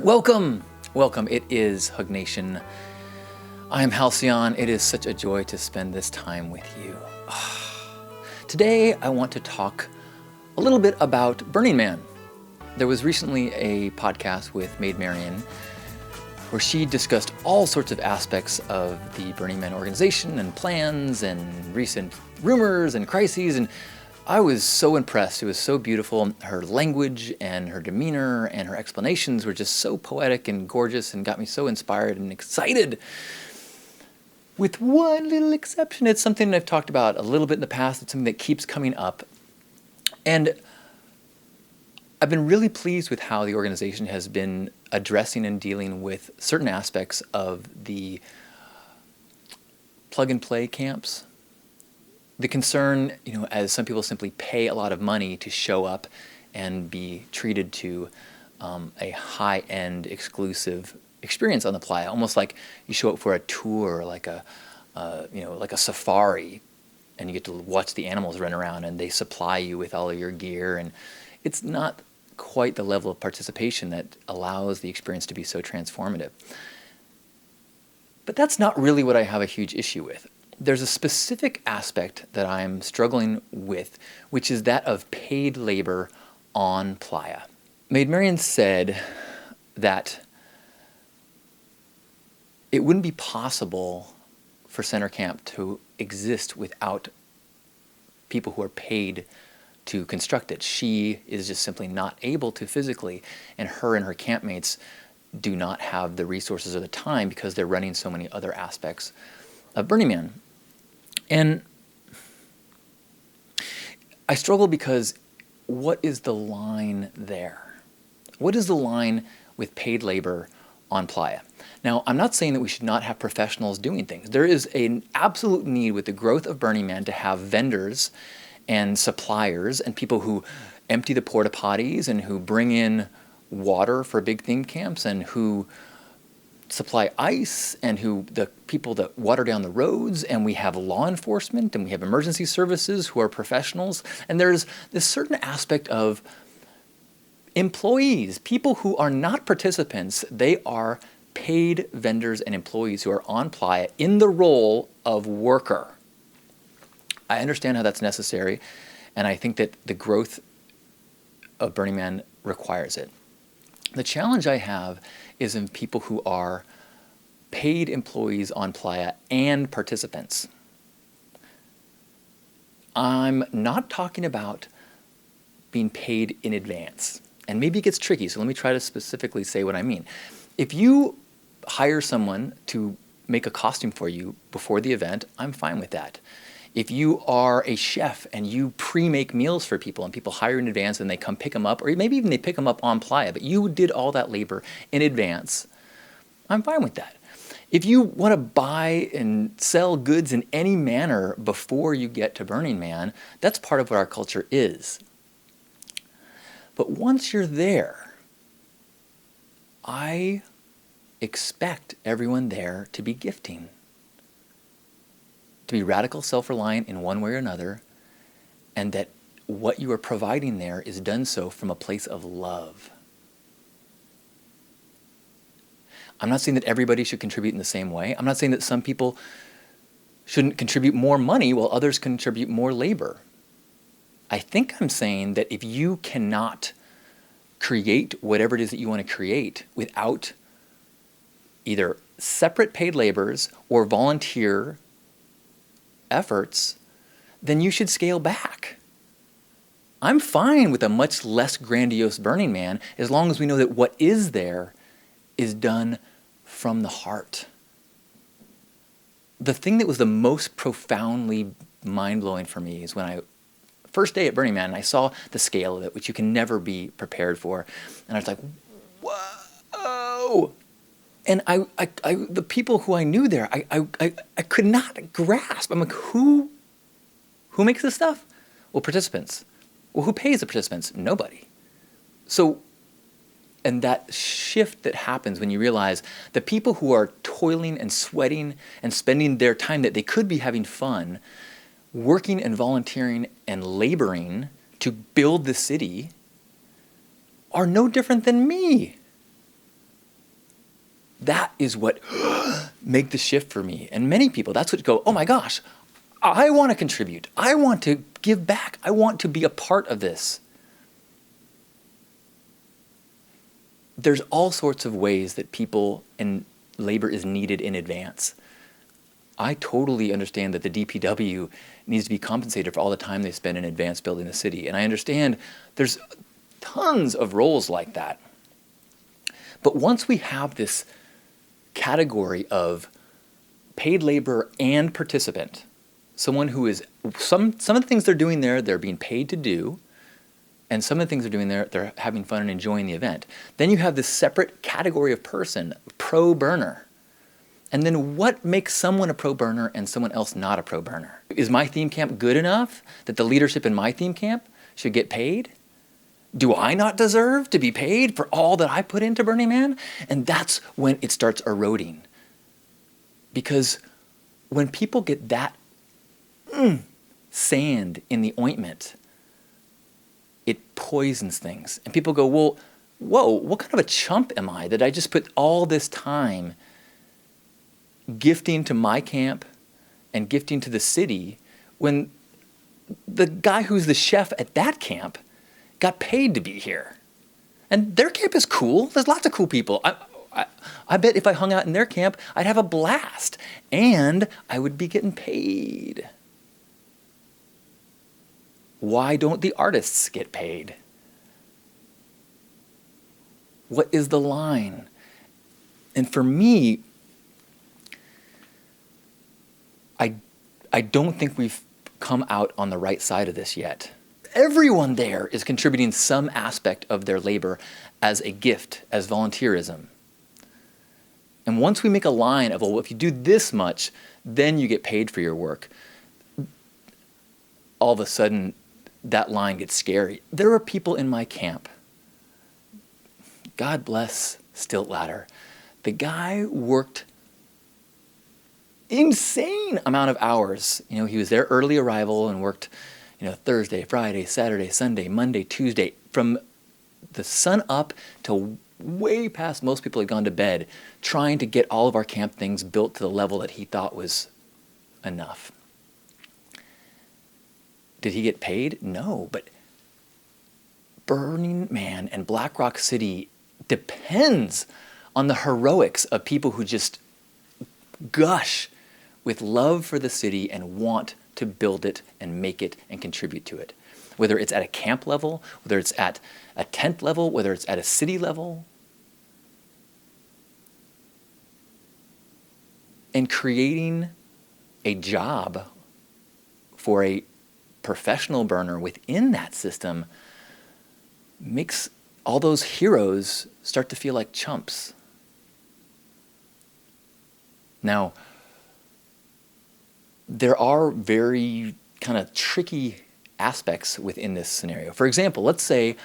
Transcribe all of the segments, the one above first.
Welcome! Welcome. It is Hug Nation. I am Halcyon. It is such a joy to spend this time with you. Today, I want to talk a little bit about Burning Man. There was recently a podcast with Maid Marion where she discussed all sorts of aspects of the Burning Man organization and plans and recent rumors and crises, and I was so impressed. It was so beautiful. Her language and her demeanor and her explanations were just so poetic and gorgeous and got me so inspired and excited. With one little exception, it's something that I've talked about a little bit in the past. It's something that keeps coming up. And I've been really pleased with how the organization has been addressing and dealing with certain aspects of the plug-and-play camps. The concern, as some people simply pay a lot of money to show up and be treated to a high-end exclusive experience on the playa, almost like you show up for a tour, like a safari, and you get to watch the animals run around, and they supply you with all of your gear, and it's not quite the level of participation that allows the experience to be so transformative. But that's not really what I have a huge issue with. There's a specific aspect that I'm struggling with, which is that of paid labor on playa. Maid Marion said that it wouldn't be possible for Center Camp to exist without people who are paid to construct it. She is just simply not able to physically, and her campmates do not have the resources or the time because they're running so many other aspects of Burning Man. And I struggle because what is the line there? What is the line with paid labor on playa? Now, I'm not saying that we should not have professionals doing things. There is an absolute need with the growth of Burning Man to have vendors and suppliers and people who empty the porta potties and who bring in water for big theme camps and who supply ice and who the people that water down the roads, and we have law enforcement and we have emergency services who are professionals, and there's this certain aspect of employees, people who are not participants. They are paid vendors and employees who are on playa in the role of worker. I understand how that's necessary, and I think that the growth of Burning Man requires it. The challenge I have is in people who are paid employees on playa and participants. I'm not talking about being paid in advance. And maybe it gets tricky, so let me try to specifically say what I mean. If you hire someone to make a costume for you before the event, I'm fine with that. If you are a chef and you pre-make meals for people and people hire in advance and they come pick them up, or maybe even they pick them up on playa, but you did all that labor in advance, I'm fine with that. If you want to buy and sell goods in any manner before you get to Burning Man, that's part of what our culture is. But once you're there, I expect everyone there to be gifting, to be radical self-reliant in one way or another, and that what you are providing there is done so from a place of love. I'm not saying that everybody should contribute in the same way. I'm not saying that some people shouldn't contribute more money while others contribute more labor. I think I'm saying that if you cannot create whatever it is that you want to create without either separate paid laborers or volunteer efforts, then you should scale back. I'm fine with a much less grandiose Burning Man as long as we know that what is there is done from the heart. The thing that was the most profoundly mind-blowing for me is when first day at Burning Man, and I saw the scale of it, which you can never be prepared for, and I was like, whoa! And the people who I knew there, I could not grasp. I'm like, who makes this stuff? Well, participants. Well, who pays the participants? Nobody. So, and that shift that happens when you realize the people who are toiling and sweating and spending their time that they could be having fun, working and volunteering and laboring to build the city, are no different than me. That is what make the shift for me. And many people, that's what go, oh my gosh, I want to contribute. I want to give back. I want to be a part of this. There's all sorts of ways that people and labor is needed in advance. I totally understand that the DPW needs to be compensated for all the time they spend in advance building the city. And I understand there's tons of roles like that. But once we have this category of paid labor and participant, someone who is, some of the things they're doing there, they're being paid to do, and some of the things they're doing there, they're having fun and enjoying the event. Then you have this separate category of person, pro burner. And then what makes someone a pro burner and someone else not a pro burner? Is my theme camp good enough that the leadership in my theme camp should get paid? Do I not deserve to be paid for all that I put into Burning Man? And that's when it starts eroding. Because when people get that sand in the ointment, it poisons things. And people go, well, whoa, what kind of a chump am I that I just put all this time gifting to my camp and gifting to the city when the guy who's the chef at that camp got paid to be here? And their camp is cool. There's lots of cool people. I bet if I hung out in their camp, I'd have a blast. And I would be getting paid. Why don't the artists get paid? What is the line? And for me, I don't think we've come out on the right side of this yet. Everyone there is contributing some aspect of their labor as a gift, as volunteerism. And once we make a line of, well, if you do this much, then you get paid for your work, all of a sudden that line gets scary. There are people in my camp, God bless Stilt Ladder. The guy worked insane amount of hours. You know, he was there early arrival and worked, you know, Thursday, Friday, Saturday, Sunday, Monday, Tuesday, from the sun up till way past most people had gone to bed, trying to get all of our camp things built to the level that he thought was enough. Did he get paid? No, but Burning Man and Black Rock City depends on the heroics of people who just gush with love for the city and want to build it and make it and contribute to it. Whether it's at a camp level, whether it's at a tent level, whether it's at a city level. And creating a job for a professional burner within that system makes all those heroes start to feel like chumps. Now, there are very kind of tricky aspects within this scenario. For example, let's say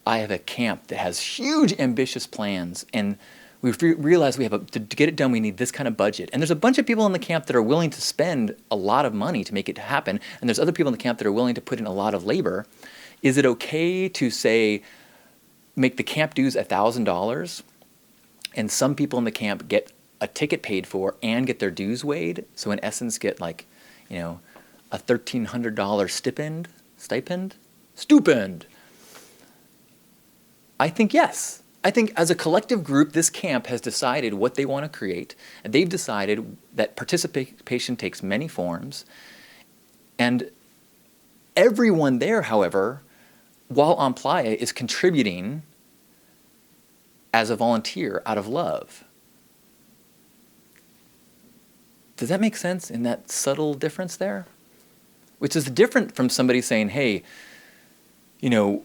I have a camp that has huge ambitious plans and we've realized we have to get it done, we need this kind of budget. And there's a bunch of people in the camp that are willing to spend a lot of money to make it happen. And there's other people in the camp that are willing to put in a lot of labor. Is it okay to say, make the camp dues $1,000 and some people in the camp get a ticket paid for and get their dues weighed? So in essence get like, you know, a $1,300 stipend? I think yes. I think as a collective group, this camp has decided what they want to create. And they've decided that participation takes many forms. And everyone there, however, while on playa, is contributing as a volunteer out of love. Does that make sense in that subtle difference there? Which is different from somebody saying, hey, you know,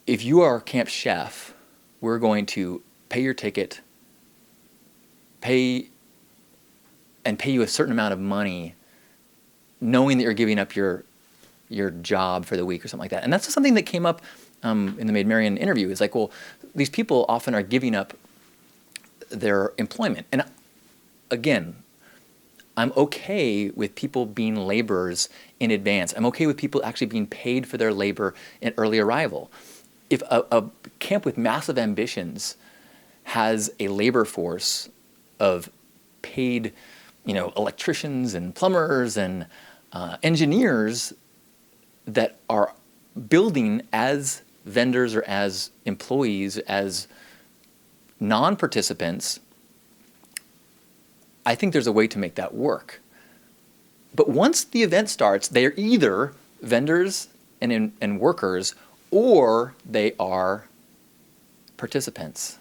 if you are camp chef, we're going to pay your ticket, pay you a certain amount of money, knowing that you're giving up your job for the week or something like that. And that's just something that came up in the Maid Marion interview. Is like, well, these people often are giving up their employment. And again, I'm okay with people being laborers in advance. I'm okay with people actually being paid for their labor at early arrival. If a camp with massive ambitions has a labor force of paid, electricians and plumbers and engineers that are building as vendors or as employees, as non-participants, I think there's a way to make that work. But once the event starts, they're either vendors and workers, or they are participants.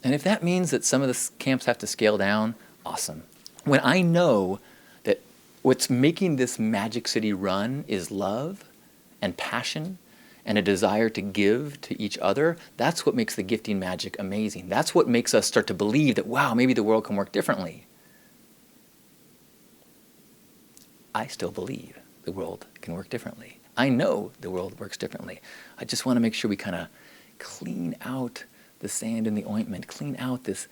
And if that means that some of the camps have to scale down, awesome. When I know that what's making this Magic City run is love and passion and a desire to give to each other, that's what makes the gifting magic amazing. That's what makes us start to believe that, wow, maybe the world can work differently. I still believe the world can work differently. I know the world works differently. I just want to make sure we kind of clean out the sand in the ointment, clean out this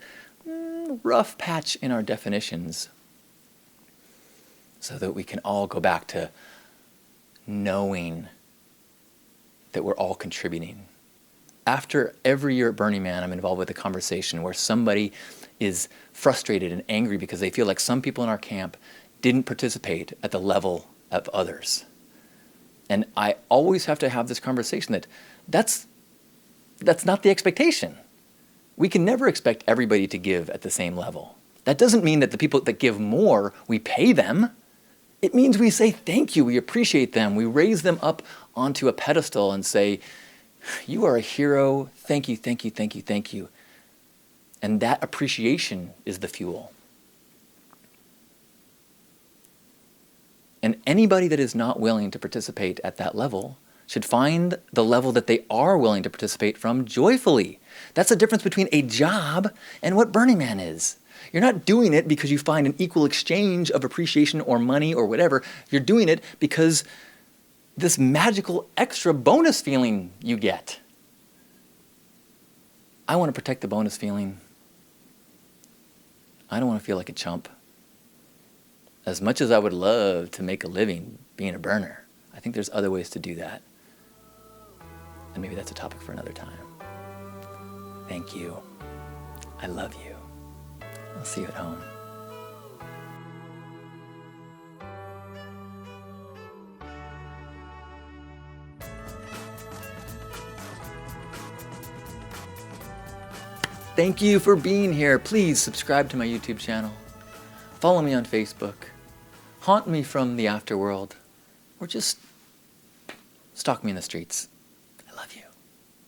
rough patch in our definitions so that we can all go back to knowing that we're all contributing. After every year at Burning Man, I'm involved with a conversation where somebody is frustrated and angry because they feel like some people in our camp didn't participate at the level of others. And I always have to have this conversation that that's not the expectation. We can never expect everybody to give at the same level. That doesn't mean that the people that give more, we pay them. It means we say thank you, we appreciate them, we raise them up onto a pedestal and say, you are a hero, thank you, thank you, thank you, thank you. And that appreciation is the fuel. And anybody that is not willing to participate at that level should find the level that they are willing to participate from joyfully. That's the difference between a job and what Burning Man is. You're not doing it because you find an equal exchange of appreciation or money or whatever. You're doing it because this magical extra bonus feeling you get. I want to protect the bonus feeling. I don't want to feel like a chump. As much as I would love to make a living being a burner, I think there's other ways to do that. And maybe that's a topic for another time. Thank you. I love you. I'll see you at home. Thank you for being here. Please subscribe to my YouTube channel. Follow me on Facebook. Haunt me from the afterworld. Or just stalk me in the streets.